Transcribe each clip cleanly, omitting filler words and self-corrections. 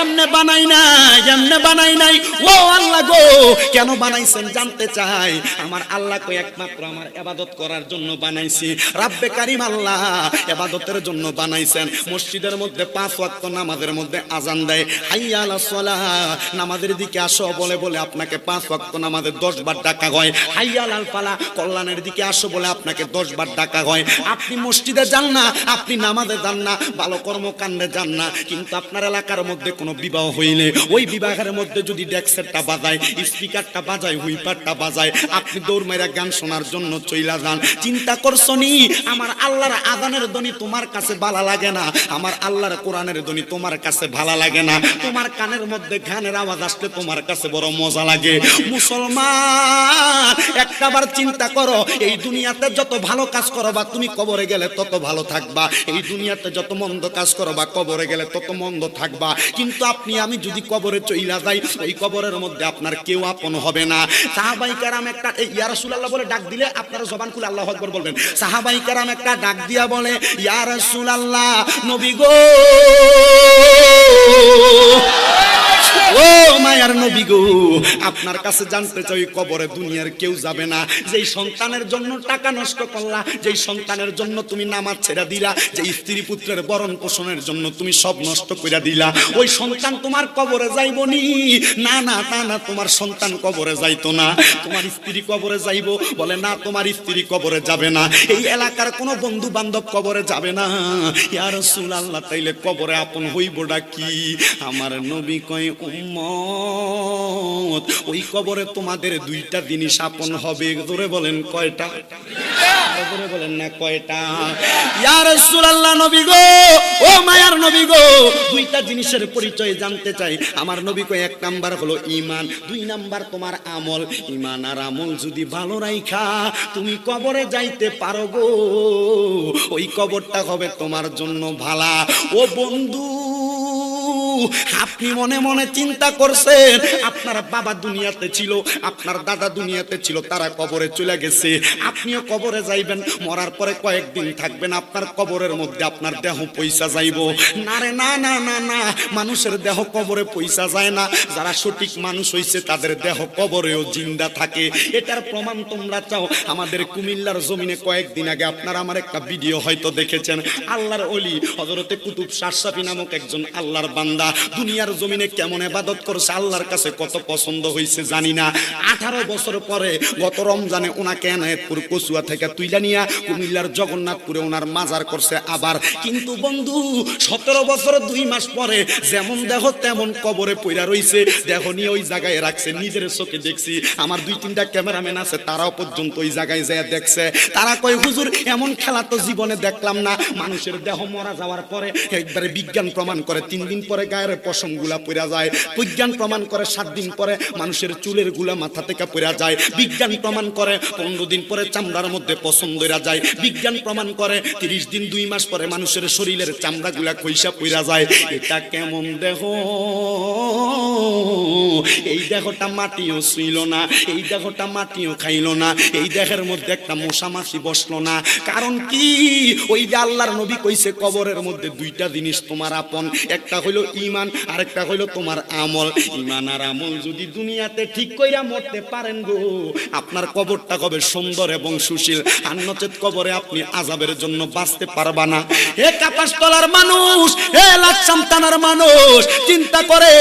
এমনে বানাই নাই ও আল্লাহ গো, কেন বানাইছেন জানতে চাই। আমার আল্লাহ কই একমাত্র আমার ইবাদত করার জন্য বানাইছি। রাব্বে কারীম আল্লাহ ইবাদতের জন্য বানাইছেন। মসজিদের মধ্যে 5 ওয়াক্ত নামাজের মধ্যে আজান দেয়, হাইয়া আলাস সালাহ, নামাজের দিকে আসো বলে বলে আপনাকে 5 ওয়াক্ত নামাজে 10 বার ডাকা হয়। হাইয়া আলাল ফালাহ, কল্যাণের দিকে আসো বলে আপনাকে 10 বার ডাকা হয়। আপনি মসজিদে যান না, আপনি নামাজে যান না, ভালো কর্মকাণ্ডে যান না, কিন্তু আপনার এলাকার মধ্যে কোনো বিবাহ হইলে ওই বিবাহের মধ্যে যদি ডেক্সেরটা বাজায়, স্পিকারটা বাজায়, হুইপারটা বাজায়, আপনি দৌড় মাইরা গান শোনার জন্য চইলা যান। চিন্তা করছো নি আমার আল্লাহর আযানের ধ্বনি তোমার কাছে ভালো লাগে না, আমার আল্লাহর কোরআনের ধ্বনি তোমার কাছে ভালো লাগে না, তোমার কানের মধ্যে গানের আওয়াজ আসলে তোমার কাছে বড় মজা লাগে। মুসলমান একটাবার চিন্তা করো, এই দুনিয়াতে যত ভালো কাজ করবা তুমি কবরে গেলে তত ভালো থাকবা, এই দুনিয়াতে যত মন্দ কাজ করবা কবরে গেলে তত মন্দ থাকবা। কিন্তু আপনি আমি যদি কবরে চইলা যাই, ওই কবরের মধ্যে আপনার কেউ আপন হবে না। সাহাবায়ে কেরাম একটা ইয়া রাসূলুল্লাহ বলে ডাক দিলে আপনারা জবান খুলে আল্লাহু আকবার বলবেন। সাহাবায়ে কেরাম একটা ডাক দিয়া বলে, ইয়া রাসূলুল্লাহ, নবী গো, ও মায়ার নবী গো, আপনার কাছে জানতে চাই কবরে দুনিয়ার কেউ যাবে না। যেই সন্তানের জন্য টাকা নষ্ট করলা, যেই সন্তানের জন্য তুমি নামাজ ছেড়ে দিলা, যেই স্ত্রী পুত্রের বরণ পোষণের জন্য তুমি সব নষ্ট করে দিলা, ওই সন্তান তোমার কবরে যাইবো নি? না না তা না, তোমার সন্তান কবরে যাইতো না। তোমার স্ত্রী কবরে যাইবো? বলে না, তোমার স্ত্রী কবরে যাবে না। এই এলাকার কোনো বন্ধু বান্ধব কবরে যাবে না। ইয়া রাসূলুল্লাহ, তাইলে কবরে আপন হইবটা কি? আমার নবী কয়, উম্মত, ওই কবরে তোমাদের 2টা জিনিস আপন হবে। জোরে বলেন কয়টা? জোরে বলেন না কয়টা? ইয়া রাসূলুল্লাহ, নবী গো, ও মায়ার নবী গো, 2টা জিনিসের পরিচয় জানতে চাই। আমার নবী কয়, 1 নাম্বার হলো ঈমান, 2 নাম্বার তোমার আমল। ঈমান আর আমল যদি ভালো রাইখা তুমি কবরে যাইতে পারো গো, ওই কবরটা হবে তোমার জন্য ভালা। ও বন্ধু, আপনি মনে মনে চিন্তা করছেন আপনার বাবা দুনিয়াতে ছিল, আপনার দাদা দুনিয়াতে ছিল, তারা কবরে চলে গেছে, আপনিও কবরে যাইবেন, মরার পরে কয়েকদিন থাকবেন, আপনার কবরের মধ্যে আপনার দেহ পয়সা যাইব না রে? না না না না, মানুষের দেহ কবরে পয়সা যায় না। যারা সঠিক মানুষ হইছে তাদের দেহ কবরেও জিন্দা থাকে। এটার প্রমাণ তোমরা চাও? আমাদের কুমিল্লার জমিনে কয়েকদিন আগে আপনারা আমার একটা ভিডিও হয়তো দেখেছেন। আল্লাহর ওলি হযরতে কুতুব শাহসাফি নামক একজন আল্লাহর বান্দা দুনিয়ার জমিনে কেমন ইবাদত করছে, আল্লাহর কাছে কত পছন্দ হয়েছে জানি না। 18 বছর পরে গত রমজানে ওনাকে এনায়েতপুর কচুয়া থেকে তুইলা নিয়া কুমিল্লার জগন্নাথপুরে ওনার মাজার করছে আবার। কিন্তু বন্ধু, 17 বছর 2 মাস পরে যেমন দেহ তেমন কবরে পইরা রইছে। দেহ নিয়ে ওই জায়গায় রাখছে, নিজের চোখে দেখছি। আমার 2-3টা ক্যামেরাম্যান আছে, তারাও পর্যন্ত ওই জায়গায় যায় দেখছে। তারা কয়, হুজুর এমন খেলা তো জীবনে দেখলাম না। মানুষের দেহ মরা যাওয়ার পরে একবারে বিজ্ঞান প্রমাণ করে 3 দিন পরে গায়ের পশম গুলা পড়া যায়। বিজ্ঞান প্রমাণ করে 7 দিন পরে মানুষের চুলের গুলা মাথা থেকে পড়া যায়। বিজ্ঞান প্রমাণ করে 15 দিন পরে চামড়ার মধ্যে পশম ধরা যায়। বিজ্ঞান প্রমাণ করে 30 দিন 2 মাস পরে মানুষের শরীরের চামড়া গুলা খইসা পড়া যায়। এটা কেমন দেহ? এই দেহটা মাটিও ছিল না, এই দেহটা মাটিও খাইল না, এই দেহের মধ্যে একটা মশা মাছি বসলো না। কারণ কি? ওই যে আল্লাহর নবী কইছে কবরের মধ্যে 2টা জিনিস তোমার আপন, একটা হইলো ঈমান, আরেকটা হইলো তোমার আমল। ঈমান আর আমল যদি দুনিয়াতে ঠিক কইরা মরতে পারেন গো, আপনার কবরটা হবে সুন্দর এবং সুশীল। আর নচেত কবরে আপনি আযাবের জন্য বাঁচতে পারবা না। হে কাপাসতলার মানুষ, হে লাকসাম থানার মানুষ, চিন্তা করে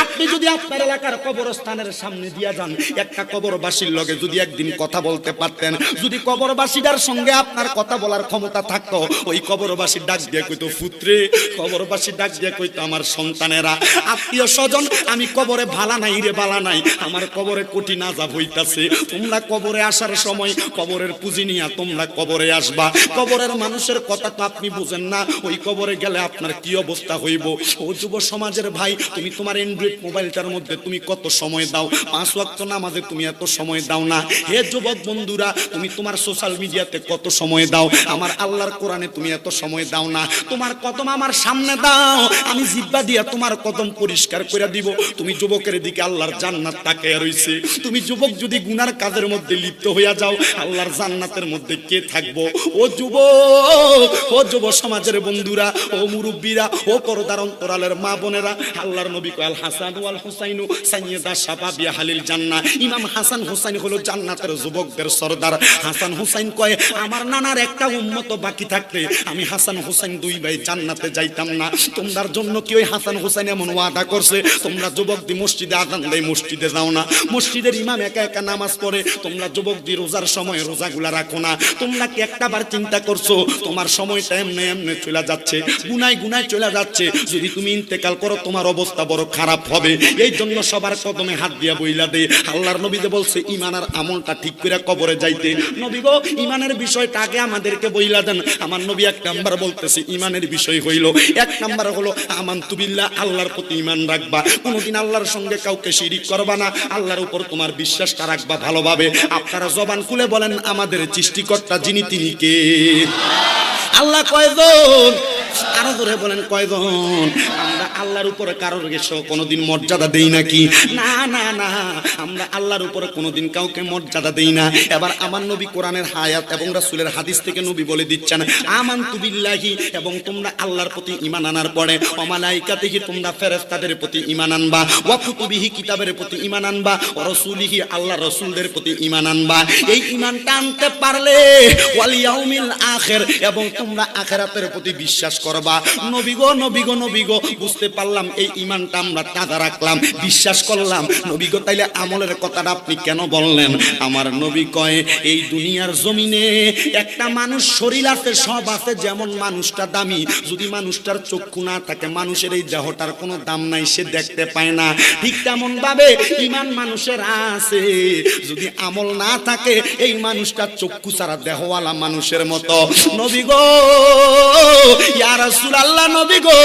আপনি যদি আপনার এলাকার কবরস্থানের সামনে দিয়া যান, একটা কবরবাসীর লগে যদি একদিন কথা বলতে পারতেন, যদি কবরবাসীদের সঙ্গে আপনার কথা বলার ক্ষমতা থাকতো, ওই কবরবাসী ডাক দিয়ে কইতো পুত্রে, কবরবাসী ডাক দিয়ে কইতো আমার সন্তানেরা, আত্মীয় স্বজন, আমি কবরে ভালা নাই রে, ভালা নাই, আমার কবরে কঠিন আযাব হইতাছে। তোমরা কবরে আসার সময় কবরের পুঁজি নিয়া তোমরা কবরে আসবা। কবরের মানুষের কথা তো আপনি বুঝেন না, ওই কবরে গেলে আপনার কি অবস্থা হইব। ও যুব সমাজের ভাই, তুমি তোমার অ্যান্ড্রয়েড মোবাইলটার মধ্যে তুমি কত সময় দাও? 5 ওয়াক্ত নামাজে তুমি এত সময় দাও না। হে যুবক বন্ধুরা, তুমি তোমার সোশ্যাল মিডিয়াতে কত সময় দাও? আমার আল্লাহর কোরআনে তুমি এত সময় দাও না। তোমার কদম আমার সামনে দাও, আমি জিহ্বা দিয়া তোমার কদম পরিষ্কার করে দিব। তুমি যুবকের দিকে আল্লাহর জান্নাত তাকিয়ে রইছে। তুমি যুবক যদি গুনার কাজের মধ্যে লিপ্ত হইয়া যাও, আল্লাহর জান্নাতের মধ্যে কে থাকবো? ও যুবক, ও যুব সমাজের বন্ধুরা, ও মুরব্বীরা, ও পর্দার অন্তরালের মা বোনেরা, আল্লাহর নবী কয় আল হাসান ওয়াল হুসাইনু সাইয়্যিদা শাবাবিয়া হালিল জান্নাহ। ইমাম হাসান হুসাইন হলো জান্নাতের যুবকদের সরদার। হাসান হুসাইন কয় আমার নানার একটা উম্মত বাকি থাকতে আমি হাসান হুসাইন দুই ভাই জান্নাতে যাইতাম না। তোমার জন্য কি ওই হাসান হুসাইন এমন ওয়াদা করছে? তোমরা যুবক দি মসজিদে আযান দেয় মসজিদে যাও না, মসজিদের ইমাম একা একা নামাজ পড়ে, তোমরা যুবক দি রোজার সময় রোজাগুলা রাখো না। তোমরা কি একটাবার চিন্তা করছো তোমার সময়টা এমনি এমনি চলে যাচ্ছে, গুনায় গুনায় চলে যাচ্ছে? যদি তুমি ইন্তেকাল করো তোমার অবস্থা বড় খারাপ হবে। এই জন্য সবার কদমে হাত দিয়া বইলা দে। আল্লাহর নবী যে বলছে ইমান আর আমলটা ঠিক করে কবরে যাইতে, নবী গো ইমানের বিষয়টা আগে আমাদেরকে বইলা দেন। আমার নবী এক নাম্বার বলতেছে ইমানের বিষয় হইল, এক নাম্বার হলো আমানতু বিল্লাহ, আল্লাহর প্রতি ইমান রাখবা। কোনোদিন আল্লাহর সঙ্গে কাউকে শিরিক করবা না, আল্লাহর উপর তোমার বিশ্বাসটা রাখবা ভালোভাবে। আপনারা জবান খুলে বলেন আমাদের সৃষ্টিকর্তা যিনি তিনি কে? আল্লাহ কয়জন? আরো ধরে বলেন কয়জন? আমরা আল্লাহর উপরে কারোর কোনোদিন মর্যাদা দেই নাকি? না না না, আমরা আল্লাহর উপরে কোনোদিন কাউকে মর্যাদা দেই না। এবার আমার নবী কোরআনের আয়াত এবং রাসূলের হাদিস থেকে নবী বলে দিচ্ছেন আমানতু বিল্লাহি, এবং তোমরা আল্লাহর প্রতি ঈমান আনার পরে ওয়া মালাইকাতিহি, তোমরা ফেরেশতাদের প্রতি ঈমান আনবা, ওয়া কুতুবিহি, কিতাবের প্রতি ঈমান আনবা, ওয়া রাসূলিহি, আল্লাহর রাসূলদের প্রতি ঈমান আনবা। এই ঈমানটা আনতে পারলে ওয়াল ইয়াউমিল আখির, এবং তোমরা আখিরাতের প্রতি বিশ্বাস করবা। নবী গো নবী গো নবী গো, বুঝতে পারলাম এই ঈমানটা আমরা তাজা রাখলাম, বিশ্বাস করলাম। নবী গো তাইলে আমলের কথাটা আপনি কেন বললেন? আমার নবী কয় এই দুনিয়ার জমিনে একটা মানুষ শরীর আছে, সব আছে, যেমন মানুষটা দামি, যদি মানুষটার চক্ষু না থাকে মানুষের এই দেহটার কোনো দাম নাই, সে দেখতে পায় না। ঠিক তেমন ভাবে ঈমান মানুষের আছে, যদি আমল না থাকে এই মানুষটা চক্ষু ছাড়া দেহওয়ালা মানুষের মতো। নবী গো ইয়া রাসূলুল্লাহ, নবী গো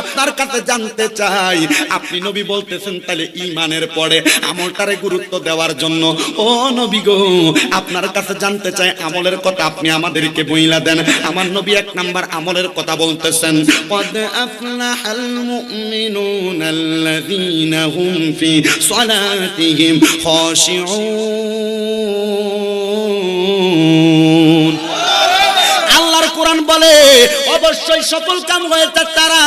আপনার কাছে জানতে চাই, আপনি নবী বলতেছেন তাহলে ঈমানের পরে আমলটারে গুরুত্ব দেওয়ার জন্য। ও নবী গো আপনার কাছে জানতে চাই আমলের কথা, আপনি আমাদেরকে বইলা দেন। আমার নবী এক নাম্বার আমলের কথা বলতেছেন ক্বাদ আফলাহাল মুমিনুনাল্লাযীনা হুম ফি সালাতিহিম খাশিউন। আল্লাহর কোরআন বলে অবশ্যই সফল কাম হয়েছে তারা,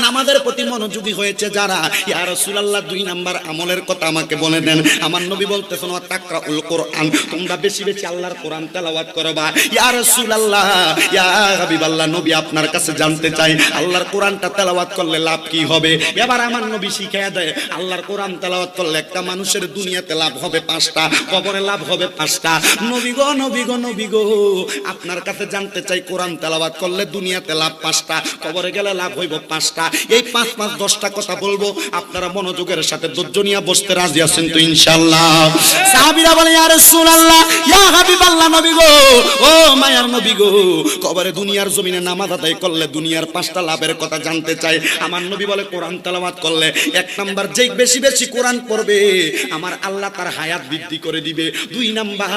নামাজের প্রতি মনোযোগী হয়েছে যারা। ইয়া রাসূলুল্লাহ দুই নাম্বার আমলের কথা আমাকে বলে দেন। আমার নবী বলতেছেন ওয়া তাকরাউল কোরআন, তোমরা বেশি বেশি আল্লাহর কোরআন তেলাওয়াত করবা। ইয়া রাসূলুল্লাহ, ইয়া হাবিবাল্লাহ, নবী আপনার কাছে জানতে চাই আল্লাহর কোরআনটা তেলাওয়াত করলে লাভ কি হবে? এবার আমার নবী শিখিয়ে দেয় আল্লাহর কোরআন তেলাওয়াত করলে একটা মানুষের দুনিয়াতে লাভ হবে 5টা, কবরে লাভ হবে 5টা। নবী গো নবী গো নবী গো আপনার কাছে জানতে চাই কোরআন তেলাওয়াত করলে দুনিয়াতে লাভ 5টা, কবরে গেলে লাভ হইব 5টা। এই 5 5 10টা কথা বলবো, আপনারা মনোযোগের সাথে ধৈর্য নিয়ে বসতে রাজি আছেন তো ইনশাআল্লাহ? সাহাবীরা বলে ইয়া রাসূলুল্লাহ, ইয়া হাবিবাল্লাহ, নবী গো, ও মায়ার নবী গো, কবরে দুনিয়ার জমিনে নামাজ আদায় করলে দুনিয়ার 5টা লাভের কথা জানতে চাই। আমার নবী বলে কোরআন তেলাওয়াত করলে এক নাম্বার যেই বেশি বেশি কোরআন পড়বে আমার আল্লাহ তার হায়াত বৃদ্ধি করে দিবে। 2 নাম্বার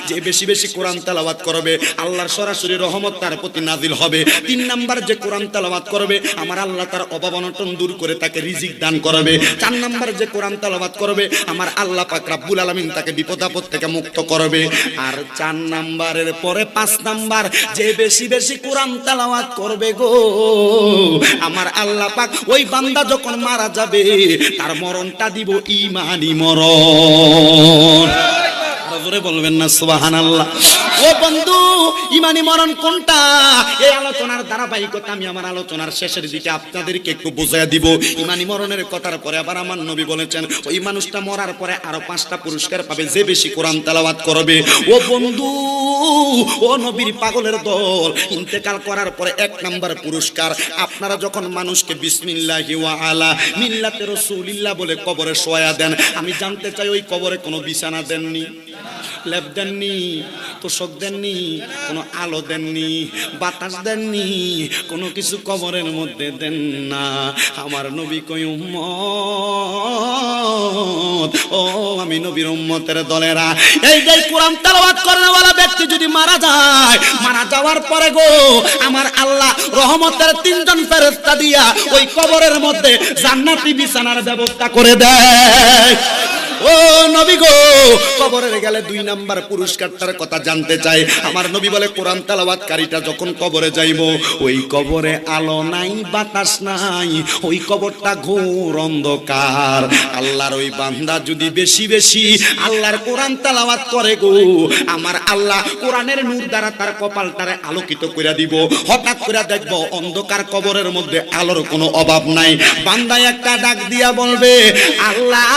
যে বেশি বেশি কোরআন তেলাওয়াত করবে আল্লাহর সরাসরি রহমত তার প্রতি নাজিল হবে। 3 নাম্বার যে কোরআন তেলাওয়াত করবে আমার আল্লাহ তার অভাব অনটন দূর করে তাকে রিজিক দান করবে। 4 নাম্বার যে কোরআন তেলাওয়াত করবে আমার আল্লাহ পাক রব্বুল আলামিন তাকে বিপদ আপদ থেকে মুক্ত করবে। আর 4 নাম্বারের পরে 5 নাম্বার যে বেশি বেশি কোরআন তেলাওয়াত করবে গো আমার আল্লাহ পাক ওই বান্দা যখন মারা যাবে তার মরণটা দিব ঈমানি মরণ। জোরে বলবেন না সুবহানাল্লাহ? ও বন্ধু, ঈমানি মরণ কোনটা? এই আলোচনার ধারাবাহিকতা আমি আমার আলোচনার শেষের দিকে আপনাদেরকে একটু বুঝিয়ে দিব। ঈমানি মরণের কথার পরে আবার আমার নবী বলেছেন ওই মানুষটা মরার পরে আরো 5টা পুরস্কার পাবে যে বেশি কোরআন তেলাওয়াত করবে। ও বন্ধু, ও নবীর পাগলের দল, ইন্তেকাল করার পরে 1 নাম্বার পুরস্কার, আপনারা যখন মানুষকে বিসমিল্লাহি ওয়া আলা মিল্লাতে রাসূলিল্লাহ বলে কবরে শোয়া দেন, আমি জানতে চাই ওই কবরে কোনো বিছানা দেননি? লেপ দেননি, তোষক দেননি, কোনো আলো দেননি, বাতাস দেননি, কোনো কিছু কবরের মধ্যে দেন না। আমার নবী কই উম্মত, ও আমি নবীর উম্মতের দলেরা, এই যে কোরআন তেলাওয়াত করেওয়ালা ব্যক্তি যদি মারা যায়, মারা যাওয়ার পরে গো আমার আল্লাহ রহমতের 3 জন ফেরেশতা দিয়া ওই কবরের মধ্যে জান্নাতি বিছানার ব্যবস্থা করে দেয়। ও নবী গো, কবরে গেলে 2 নাম্বার পুরস্কারটার কথা জানতে চাই। আমার নবী বলে কোরআন তেলাওয়াতকারীটা যখন কবরে যাইব, ওই কবরে আলো নাই, বাতাস নাই, ওই কবরটা ঘোর অন্ধকার। আল্লাহর ওই বান্দা যদি বেশি বেশি আল্লাহর কোরআন তেলাওয়াত করে গো, আমার আল্লাহ কোরআনের নূর দ্বারা তার কপালটারে আলোকিত করে দিব। হঠাৎ করে দেখবো অন্ধকার কবরের মধ্যে আলোর কোনো অভাব নাই। বান্দা একটা ডাক দিয়া বলবে, আল্লাহ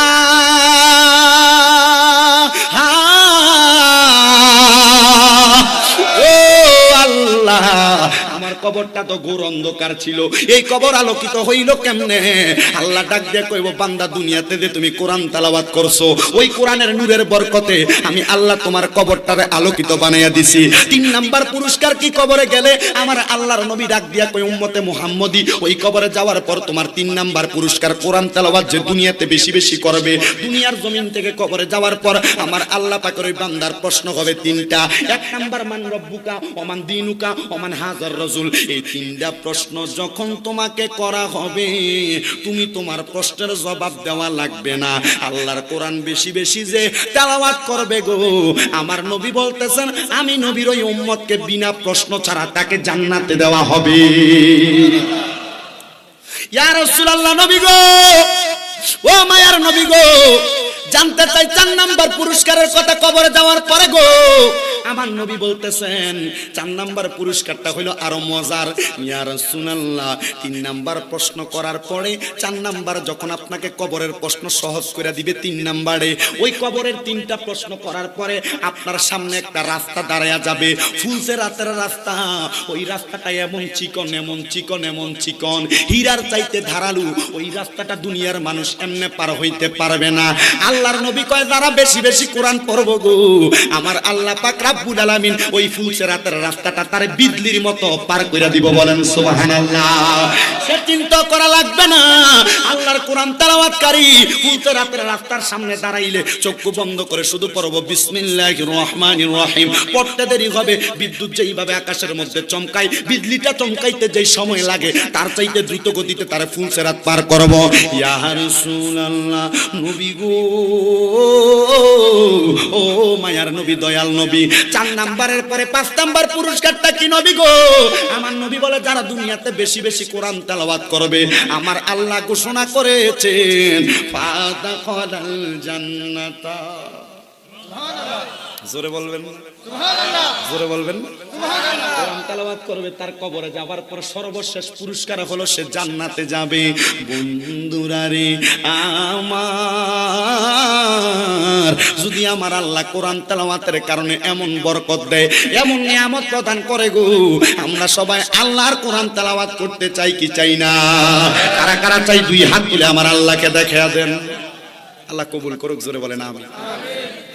ও আল্লাহ, আমার কবরটা তো ঘোর অন্ধকার ছিল, এই কবর আলোকিত হইল কেমনে? আল্লাহ ডাক দিয়ে কইব, বান্দা দুনিয়াতে যে তুমি কোরআন তেলাওয়াত করছো, ওই কোরআনের নূরের বরকতে আমি আল্লাহ তোমার কবরটারে আলোকিত বানাইয়া দিছি। 3 নাম্বার পুরস্কার কি? কবরে গেলে আমার আল্লাহর নবী ডাক দিয়া কই, উম্মতে মুহাম্মদী, ওই কবরে যাওয়ার পর তোমার 3 নাম্বার পুরস্কার কোরআন তেলাওয়াত যে দুনিয়াতে বেশি বেশি করবে, দুনিয়ার জমিন থেকে কবরে যাওয়ার পর আমার আল্লাহ পাকের ওই বান্দার প্রশ্ন হবে 3টা। 1 নাম্বার মান রব্বুকা ওমান দিনুকা ওমান হাজার রাসূল। এই 3টা প্রশ্ন যখন তোমাকে করা হবে, তুমি তোমার প্রশ্নের জবাব দেওয়া লাগবে না। আল্লাহর কোরআন বেশি বেশি যে তেলাওয়াত করবে গো, আমার নবী বলতেছেন আমি নবীর ওই উম্মতকে বিনা প্রশ্ন ছাড়া তাকে জান্নাতে দেওয়া হবে। ইয়া রাসূলুল্লাহ, নবী গো, ও মায়ার নবী গো, জানতে চাই 4 নাম্বার পুরস্কারের কথা কবরে যাওয়ার পরে গো। আমার নবী বলতেছেন 4 নাম্বার পুরস্কারটা হলো আরো মজার। ইয়া রাসূলুল্লাহ, 3 নাম্বার প্রশ্ন করার পরে 4 নাম্বার যখন আপনাকে কবরের প্রশ্ন সহজ করে দিবে, 3 নাম্বারে ওই কবরের 3টা প্রশ্ন করার পরে আপনার সামনে একটা রাস্তা দাঁড়ায়া যাবে, ফুলসে রাতের রাস্তা। ওই রাস্তাটা এমন চিকন, এমন চিকন, এমন চিকন, হীরার চাইতে ধারালু। ওই রাস্তাটা দুনিয়ার মানুষ এমনে পার হইতে পারবে না। আল্লাহর নবী কয়, যারা বেশি বেশি কোরআন পড়বো গো, আমার আল্লাহ পাক রব্বুল আলামিন ওই ফুলসে রাতের রাস্তাটা তার বিজলির মতো পার করে দিব। বলেন সুবহানাল্লাহ। সে চিন্তা করা লাগবে না, আল্লাহর কোরআন তেলাওয়াতকারী ফুলসে রাতের রাস্তার সামনে দাঁড়াইলে চক্ষু বন্ধ করে শুধু পড়বো বিসমিল্লাহির রহমানির রহিম। পড়তে দেরি হবে, বিদ্যুৎ যেইভাবে আকাশের মধ্যে চমকায়, বিজলিটা চমকাইতে যেই সময় লাগে তার চাইতে দ্রুত গতিতে তার ফুলসে রাত পার করব। ইয়া রাসূলুল্লাহ, নবী গো, ও মায়ার নবী, দয়াল নবী। 4 নাম্বারের পরে 5 নাম্বার পুরস্কারটা কি নবী গো? আমার নবী বলে, যারা দুনিয়াতে বেশি বেশি কোরআন তেলাওয়াত করবে, আমার আল্লাহ ঘোষণা করেছেন ফাদাখালাল জান্নাতা। জোরে বলবেন সুবহানাল্লাহ, জোরে বলবেন সুবহানাল্লাহ। কোরআন তেলাওয়াত করবে, তার কবরে যাবার পর সর্বশেষ পুরস্কার হলো সে জান্নাতে যাবে। বন্ধুরা রে আমার, যদি আমার আল্লাহ কোরআন তেলাওয়াতের কারণে এমন বরকত দেয়, এমন নিয়ামত প্রদান করে গো, আমরা সবাই আল্লাহর কোরআন তেলাওয়াত করতে চাই কি চাই না? কারা কারা চাই 2 হাত তুলে আমার আল্লাহকে দেখায়া দেন। আল্লাহ কবুল করুক। জোরে বলেন আমিন।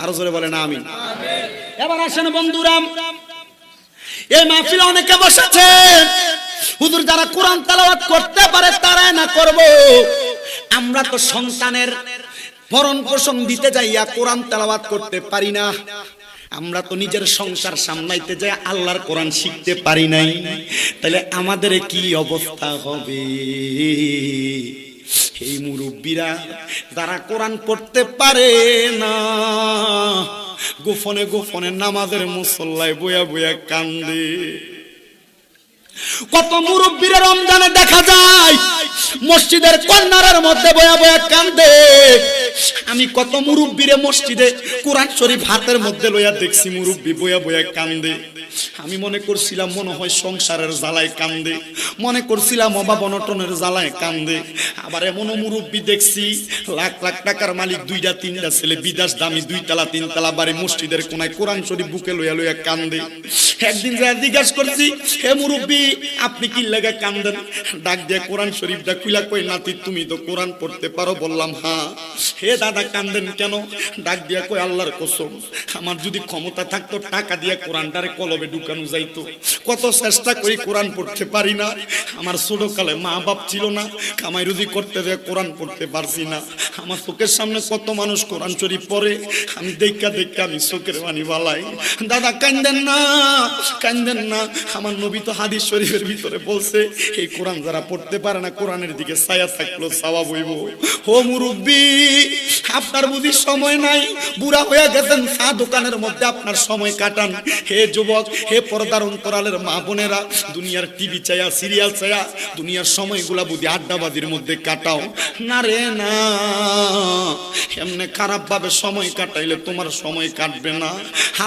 আরো জোরে বলেন আমিন। এবার আসেন বন্ধুরা, এই মাহফিলে অনেকে বসেছে, হুজুর যারা কোরআন তেলাওয়াত করতে পারে তারা না করব। আমরা তো সন্তানের ভরণ পোষণ দিতে যাইয়া কোরআন তেলাওয়াত করতে পারি না। আমরা তো নিজের সংসার সামলাইতে যাই আল্লাহর কোরআন শিখতে পারি নাই। তাহলে আমাদের কি অবস্থা হবে? এই মুরব্বীরা যারা কোরআন পড়তে পারে না, গোপনে গোপনে নামাজের মুসল্লায় বয়া বয়া কান্দে। কত মুরব্বীরা রমজানে দেখা যায় মসজিদের কর্নারের মধ্যে বয়া বয়া কান্দে। আমি কত মুরব্বীরে মসজিদে কোরআন শরীফ হাতের মধ্যে লইয়া দেখছি, মুরব্বী বয়া বয়া কান্দে। আমি মনে করছিলাম মনে হয় সংসারের জ্বালায় কান্দে, মনে করছিলাম অভাব অনটনের জ্বালায় কান্দে। আবার এমনও মুরব্বী দেখছি লাখ লাখ টাকার মালিক, 2টা 3টা ছেলে, বিদেশ দামি 2 তলা 3 তলা বাড়ি, মসজিদের কোনায় কোরআন শরীফ বুকে লইয়া লইয়া কান্দে। একদিন যা জিজ্ঞাসা করছি, হে মুরব্বী আপনি কি লেগে কান্দেন? ডাক দিয়ে কোরআন শরীফটা খুলা কই, নাতি তুমি তো কোরআন পড়তে পারো? বললাম হ্যাঁ। হে দাদা কান্দেন কেন? ডাক দিয়া কই, আল্লাহর কসম, আমার যদি ক্ষমতা থাকতো টাকা দিয়ে কোরআনটারে কলবে ঢুকানো যাইতো। কত চেষ্টা করি কোরআন পড়তে পারি না। আমার ছোটকালে মা বাপ ছিল না, কামাই রুজি করতে দিয়ে কোরআন পড়তে পারছি না। আমার চোখের সামনে কত মানুষ কোরআন শরীফ পড়ে, আমি দেখা আমি চোখের পানি বালাই। দাদা কান্দেন না, কান্দেন না। আমার নবী তো হাদিস শরীফের ভিতরে বলছে, এই কোরআন যারা পড়তে পারে না, কোরআনের দিকে ছায়া থাকলো সওয়াব হইব। ও মুরব্বি, আপনার বুঝি সময় নাই? বুড়া হয়ে গেছেন, চা দোকানের মধ্যে আপনার সময় কাটান। হে যুবক, হে পর্দার অন্তরালের মা বোনেরা, দুনিয়ার টিভি চায়া, সিরিয়াল চায়া দুনিয়ার সময়গুলা বুঝি আড্ডাবাজির মধ্যে কাটাও না রে না। এমনি খারাপ ভাবে সময় কাটাইলে তোমার সময় কাটবে না।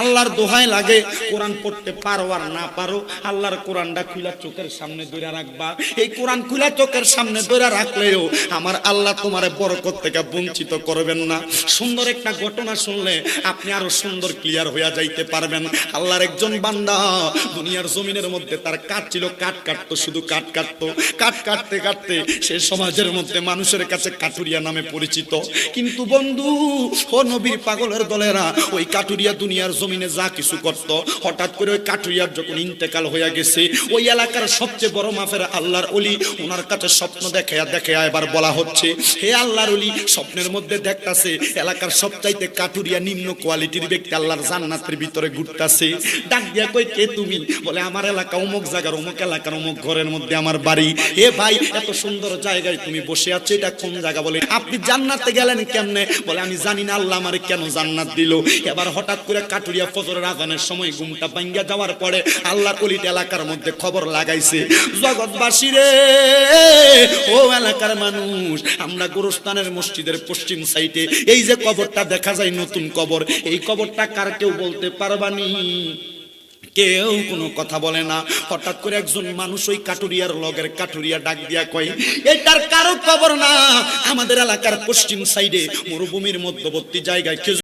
আল্লাহর দোহাই লাগে, কোরআন পড়তে পারো আর না পারো, আল্লাহর কোরআনটা খুলা চোখের সামনে ধরে রাখবা। এই কোরআন খুলা চোখের সামনে ধরে রাখলেও আমার আল্লাহ তোমারে বরকত থেকে বঞ্চিত করবেন না। সুন্দর একটা ঘটনা শুনলে আপনি আরো সুন্দর ক্লিয়ার হয়ে যাইতে পারবেন। আল্লাহর একজন বান্দা দুনিয়ার জমিনের মধ্যে তার কাজ ছিল, কাঠ কাটতো, শুধু কাঠ কাটতো। কাঠ কাটতে কাটতে সে সমাজের মধ্যে মানুষের কাছে কাঠুরিয়া নামে পরিচিত। কিন্তু বন্ধু, ও নবীর পাগলের দলেরা, ওই কাঠুরিয়া দুনিয়ার জমিনে যা কিছু করত, হঠাৎ করে ওই কাঠুরিয়ার যখন ইন্তেকাল হয়ে গেছে, ওই এলাকার সবচেয়ে বড় মাফের আল্লাহর ওলি ওনার কাছে স্বপ্ন দেখায়া এবার বলা হচ্ছে, হে আল্লাহর ওলি, স্বপ্নের মধ্যে দেখতাছে এলাকার সবচাইতে কাঠুরিয়া নিম্ন কোয়ালিটির ব্যক্তি আল্লাহর জান্নাতের ভিতরে ঘুরতাছে। ডাক দিয়া কই, কে তুমি? বলে আমার এলাকা অমুক জায়গার অমুক এলাকার অমুক ঘরের মধ্যে আমার বাড়ি। হে ভাই, এত সুন্দর জায়গায় তুমি বসে আছো, এটা কোন জায়গা? বলে আপনি জান্নাতে গেলেন কেমনে? বলে আমি জানি না আল্লাহ আমারে কেন জান্নাত দিল। এবার হঠাৎ করে কাঠুরিয়া ফজরের আজানের সময় ঘুমটা ভাঙ্গা যাওয়ার পরে আল্লাহর ওলিট এলাকার মধ্যে খবর লাগাইছে, জগৎবাসী রে, ও এলাকার মানুষ, আমরা গোরস্থানের মসজিদের পশ্চিম সাইডে এই যে কবরটা দেখা যায়, নতুন কবর, এই কবরটা কার কেউ বলতে পারবানি? কেউ কোনো কথা বলে না। হঠাৎ করে একজন মানুষ ওই কাঠুরিয়ার লগের কাঠুরিয়া ডাক দিয়া কয়, এটার কারো কবর না, আমাদের এলাকার পশ্চিম সাইডে মরুভূমির মধ্যবর্তী জায়গায়